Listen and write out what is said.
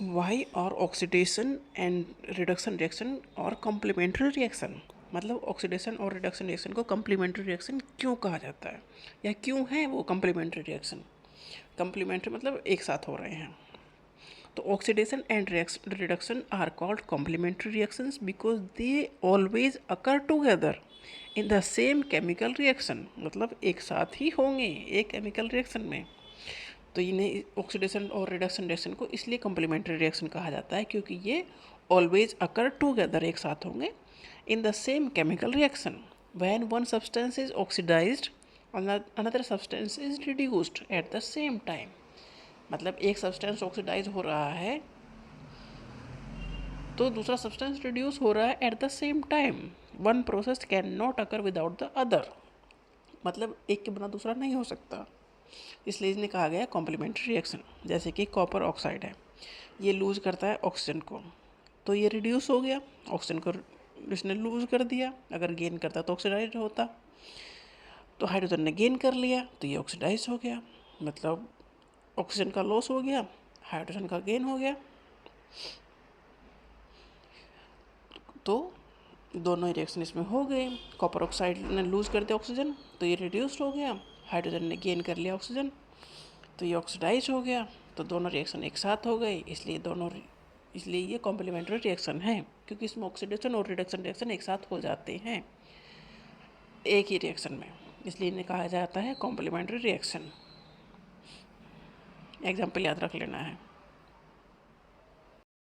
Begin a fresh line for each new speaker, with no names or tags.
Y और oxidation and reduction reaction और complementary reaction, मतलब ऑक्सीडेशन और रिडक्शन रिएक्शन को कॉम्प्लीमेंट्री रिएक्शन क्यों कहा जाता है या क्यों है वो कॉम्प्लीमेंट्री रिएक्शन। कॉम्प्लीमेंट्री मतलब एक साथ हो रहे हैं। तो oxidation and reduction are called complementary reactions because they always occur together in the same chemical reaction, मतलब एक साथ ही होंगे एक केमिकल रिएक्शन में। तो इन्हें ऑक्सीडेशन और रिडक्शन रिएक्शन को इसलिए कॉम्प्लीमेंट्री रिएक्शन कहा जाता है क्योंकि ये ऑलवेज अकर टुगेदर एक साथ होंगे in the same chemical reaction. When one substance is oxidized another substance is reduced at the same time, मतलब एक सब्सटेंस ऑक्सीडाइज हो रहा है तो दूसरा सब्सटेंस रिड्यूस हो रहा है eight the same time. One process can not occur without the other, मतलब एक के बिना दूसरा नहीं हो सकता, इसलिए इन्हें कहा गया कॉम्प्लीमेंट्री रिएक्शन। जैसे कि कॉपर ऑक्साइड है, ये लूज करता है ऑक्सीजन को, तो ये रिड्यूस हो गया, ऑक्सीजन को इसने लूज कर दिया। अगर गेन करता तो ऑक्सीडाइज होता, तो हाइड्रोजन ने गेन कर लिया तो ये ऑक्सीडाइज हो गया, मतलब ऑक्सीजन का लॉस हो गया, हाइड्रोजन का गेन हो गया। तो दोनों ही रिएक्शन इसमें हो गए। कॉपर ऑक्साइड ने लूज कर दिया ऑक्सीजन तो ये रिड्यूस्ड हो गया, हाइड्रोजन ने गेन कर लिया ऑक्सीजन तो ये ऑक्सीडाइज हो गया। तो दोनों रिएक्शन एक साथ हो गए, इसलिए ये कॉम्प्लीमेंट्री रिएक्शन है, क्योंकि इसमें ऑक्सीडेशन और रिडक्शन रिएक्शन एक साथ हो जाते हैं एक ही रिएक्शन में, इसलिए इन्हें कहा जाता है कॉम्प्लीमेंट्री रिएक्शन। एग्जाम्पल याद रख लेना है।